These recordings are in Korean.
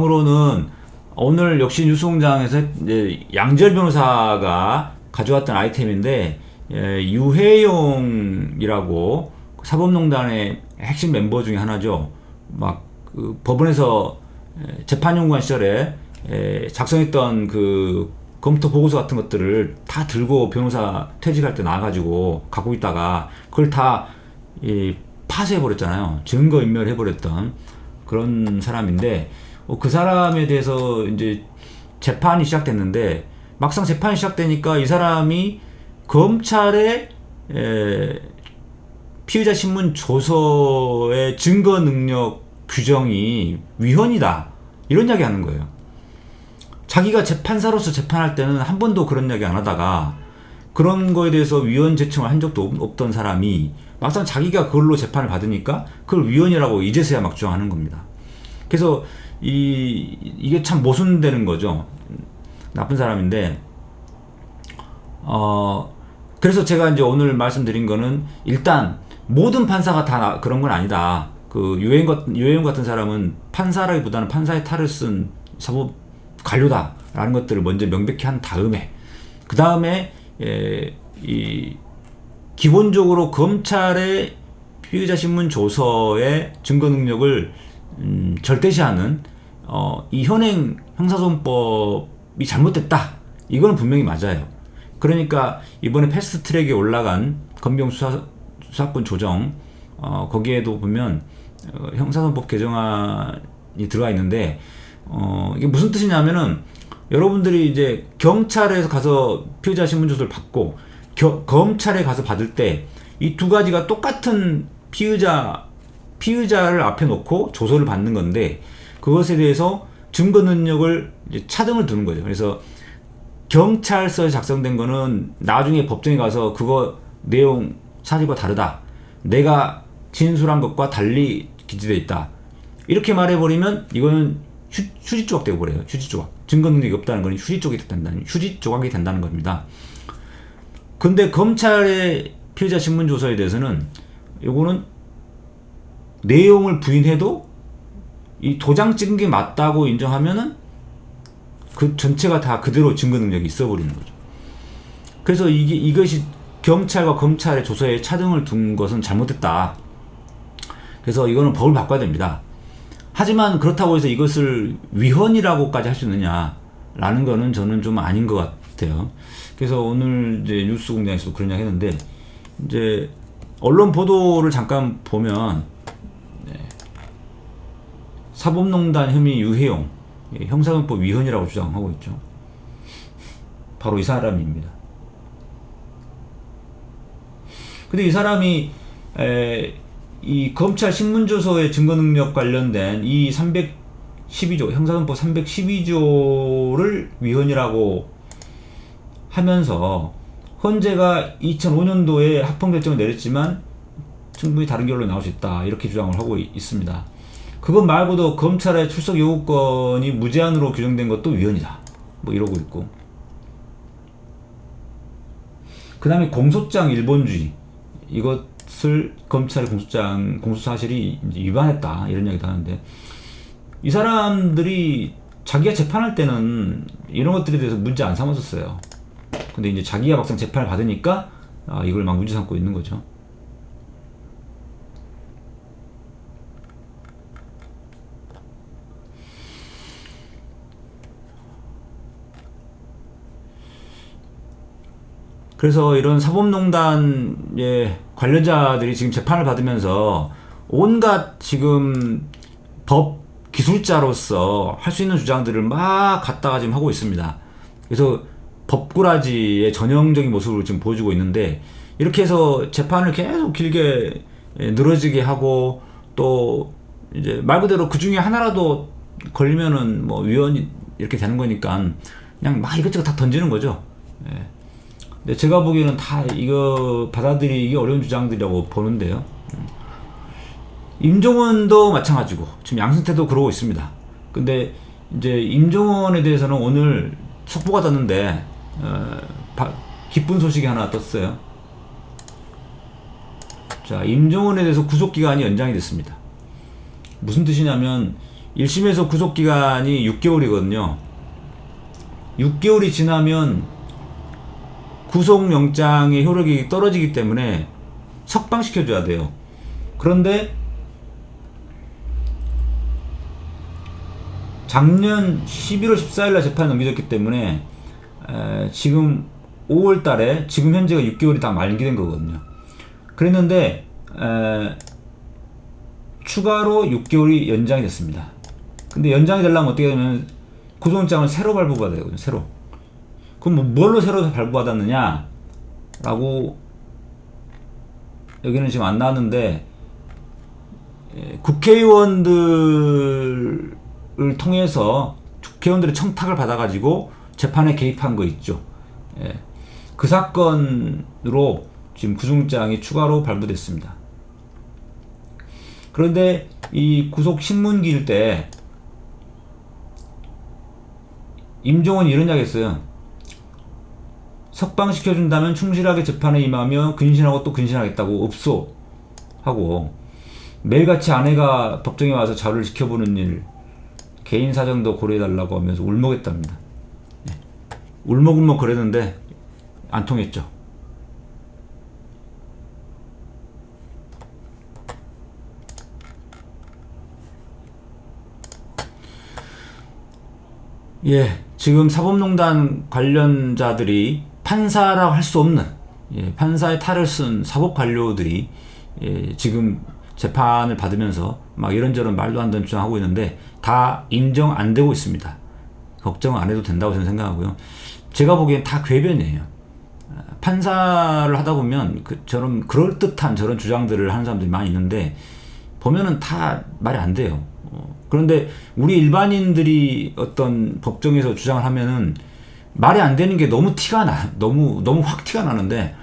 으로는 오늘 역시 뉴스공장에서 이제 양지열 변호사가 가져왔던 아이템인데, 유해용이라고 사법농단의 핵심 멤버 중에 하나죠. 막 그 법원에서 재판연구원 시절에 작성했던 그 검토 보고서 같은 것들을 다 들고 변호사 퇴직할 때 나와가지고 갖고 있다가 그걸 다 파쇄해버렸잖아요. 증거인멸해버렸던 그런 사람인데, 그 사람에 대해서 이제 재판이 시작됐는데, 막상 재판이 시작되니까 이 사람이 검찰의 피의자 신문 조서의 증거 능력 규정이 위헌이다, 이런 이야기 하는 거예요. 자기가 재판사로서 재판할 때는 한 번도 그런 이야기 안 하다가 그런 거에 대해서 위헌 제청을 한 적도 없던 사람이 막상 자기가 그걸로 재판을 받으니까 그걸 위헌이라고 이제서야 막 주장하는 겁니다. 그래서 이게 참 모순되는 거죠. 나쁜 사람인데, 그래서 제가 이제 오늘 말씀드린 거는, 일단 모든 판사가 다 그런 건 아니다. 그 유해용 같은 사람은 판사라기보다는 판사의 탈을 쓴 사법 관료다라는 것들을 먼저 명백히 한 다음에, 그 다음에 기본적으로 검찰의 피의자 신문 조서의 증거 능력을 절대시하는 이 현행 형사소송법이 잘못됐다, 이거는 분명히 맞아요. 그러니까 이번에 패스트트랙에 올라간 검경 수사권 조정, 거기에도 보면 형사소송법 개정안이 들어가 있는데, 이게 무슨 뜻이냐면은, 여러분들이 이제 경찰에서 가서 피의자 신문 조서를 받고 검찰에 가서 받을 때 이 두 가지가 똑같은 피의자를 앞에 놓고 조서를 받는 건데, 그것에 대해서 증거 능력을 이제 차등을 두는 거죠. 그래서 경찰서에 작성된 거는 나중에 법정에 가서 그거 내용 사실과 다르다, 내가 진술한 것과 달리 기재되어 있다, 이렇게 말해버리면 이거는 휴지 조각 되고 버려요. 휴지 조각. 증거 능력이 없다는 건 휴지 조각이 된다는 겁니다. 근데 검찰의 피의자 신문 조서에 대해서는 요거는 내용을 부인해도 이 도장 찍은 게 맞다고 인정하면은 그 전체가 다 그대로 증거 능력이 있어 버리는 거죠. 그래서 이것이 경찰과 검찰의 조서에 차등을 둔 것은 잘못됐다. 그래서 이거는 법을 바꿔야 됩니다. 하지만 그렇다고 해서 이것을 위헌이라고까지 할 수 있느냐라는 거는 저는 좀 아닌 것 같아요. 그래서 오늘 이제 뉴스 공장에서도 그런 이야기 했는데, 이제 언론 보도를 잠깐 보면, 사법농단 혐의 유해용, 형사소송법 위헌이라고 주장하고 있죠. 바로 이 사람입니다. 근데 이 사람이 이 검찰 신문조서의 증거능력 관련된 이 312조, 형사소송법 312조를 위헌이라고 하면서, 헌재가 2005년도에 합헌결정을 내렸지만 충분히 다른 결론이 나올 수 있다, 이렇게 주장을 하고 있습니다. 그것 말고도 검찰의 출석 요구권이 무제한으로 규정된 것도 위헌이다, 뭐 이러고 있고, 그 다음에 공소장 일본주의, 이것을 검찰의 공소 사실이 이제 위반했다, 이런 이야기도 하는데, 이 사람들이 자기가 재판할 때는 이런 것들에 대해서 문제 안 삼았었어요. 근데 이제 자기가 막상 재판을 받으니까 이걸 막 문제 삼고 있는 거죠. 그래서 이런 사법농단의 관련자들이 지금 재판을 받으면서 온갖 지금 법 기술자로서 할 수 있는 주장들을 막 갖다가 지금 하고 있습니다. 그래서 법꾸라지의 전형적인 모습을 지금 보여주고 있는데, 이렇게 해서 재판을 계속 길게 늘어지게 하고, 또 이제 말 그대로 그 중에 하나라도 걸리면은 뭐 위헌이 이렇게 되는 거니까 그냥 막 이것저것 다 던지는 거죠. 근데 제가 보기에는 다 이거 받아들이기 어려운 주장들이라고 보는데요. 임종원도 마찬가지고 지금 양승태도 그러고 있습니다. 근데 이제 임종원에 대해서는 오늘 속보가 떴는데, 기쁜 소식이 하나 떴어요. 자, 임종원에 대해서 구속기간이 연장이 됐습니다. 무슨 뜻이냐면, 1심에서 구속기간이 6개월이거든요. 6개월이 지나면 구속영장의 효력이 떨어지기 때문에 석방시켜줘야 돼요. 그런데 작년 11월 14일날 재판에 넘겨졌기 때문에 지금 5월달에 지금 현재가 6개월이 다 만기된 거거든요. 그랬는데 추가로 6개월이 연장이 됐습니다. 근데 연장이 되려면 어떻게 되면 구속영장을 새로 발부받아야 되거든요. 새로. 그럼 뭘로 새로 발부받았느냐 라고 여기는 지금 안 나왔는데 국회의원들을 통해서 국회의원들의 청탁을 받아가지고 재판에 개입한 거 있죠. 그 사건으로 지금 구속영장이 추가로 발부됐습니다. 그런데 이 구속신문기일 때 임종원이 이런 이야기 했어요. 석방시켜준다면 충실하게 재판에 임하며 근신하고 또 근신하겠다고 없소 하고, 매일같이 아내가 법정에 와서 자료를 지켜보는 일, 개인 사정도 고려해달라고 하면서 울먹했답니다. 울먹울먹 그랬는데 안 통했죠. 지금 사법농단 관련자들이 판사라고 할 수 없는 판사의 탈을 쓴 사법관료들이 지금 재판을 받으면서 막 이런저런 말도 안 되는 주장하고 있는데 다 인정 안 되고 있습니다. 걱정 안 해도 된다고 저는 생각하고요. 제가 보기엔 다 궤변이에요. 판사를 하다 보면 저런 그럴듯한 저런 주장들을 하는 사람들이 많이 있는데 보면은 다 말이 안 돼요. 그런데 우리 일반인들이 어떤 법정에서 주장을 하면은 말이 안 되는 게 너무 티가 나. 너무 확 티가 나는데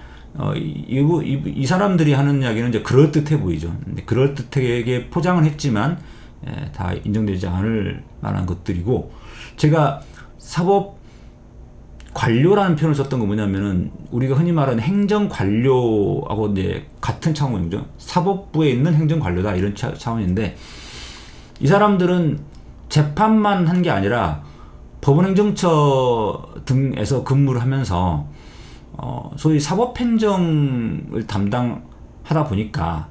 이 사람들이 하는 이야기는 이제 그럴듯해 보이죠. 근데 그럴듯하게 포장을 했지만 다 인정되지 않을 만한 것들이고, 제가 사법 관료라는 표현을 썼던 거 뭐냐면은 우리가 흔히 말하는 행정관료하고 이제 같은 차원이죠. 사법부에 있는 행정관료다 이런 차원인데, 이 사람들은 재판만 한 게 아니라 법원행정처 등에서 근무를 하면서 소위 사법행정을 담당하다 보니까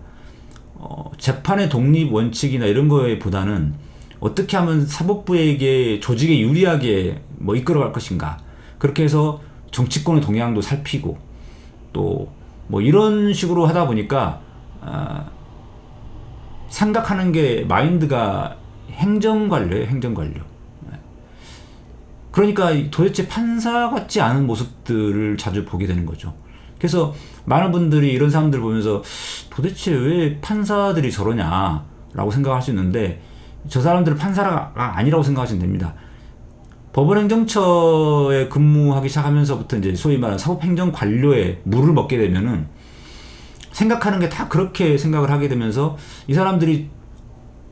재판의 독립 원칙이나 이런 거에 보다는 어떻게 하면 사법부에게 조직에 유리하게 이끌어갈 것인가, 그렇게 해서 정치권의 동향도 살피고 또 이런 식으로 하다 보니까 생각하는 게 마인드가 행정관료예요. 행정관료. 그러니까 도대체 판사 같지 않은 모습들을 자주 보게 되는 거죠. 그래서 많은 분들이 이런 사람들 보면서 도대체 왜 판사들이 저러냐라고 생각할 수 있는데, 저 사람들은 판사가 아니라고 생각하시면 됩니다. 법원행정처에 근무하기 시작하면서부터 이제 소위 말하는 사법행정관료의 물을 먹게 되면은 생각하는 게 다 그렇게 생각을 하게 되면서 이 사람들이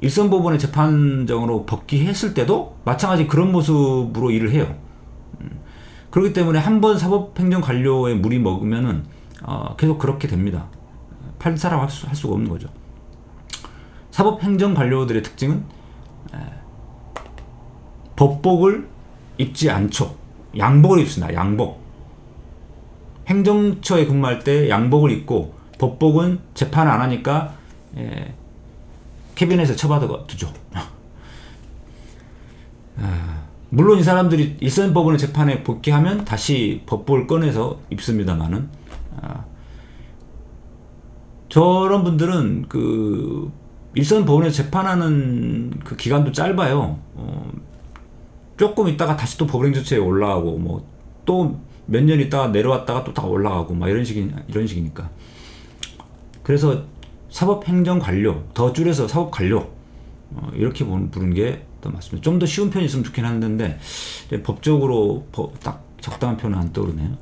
일선법원의 재판정으로 복귀했을 때도 마찬가지 그런 모습으로 일을 해요. 그렇기 때문에 한번 사법행정관료의 물이 먹으면은 계속 그렇게 됩니다. 판사라고 할 수가 없는 거죠. 사법행정관료들의 특징은 법복을 입지 않죠. 양복을 입습니다. 양복. 행정처에 근무할 때 양복을 입고 법복은 재판을 안 하니까 캐비넷에 처박아두죠. 물론 이 사람들이 일선법원의 재판에 복귀하면 다시 법복을 꺼내서 입습니다만은 저런 분들은 일선법원에서 재판하는 그 기간도 짧아요. 조금 있다가 다시 또 법원행정처에 올라가고 또 몇 년 있다가 내려왔다가 또 다 올라가고 이런 식이니까. 그래서 사법행정관료, 더 줄여서 사법관료 이렇게 부르는 게 더 맞습니다. 좀 더 쉬운 편이 있으면 좋긴 한데 법적으로 딱 적당한 표현은 안 떠오르네요.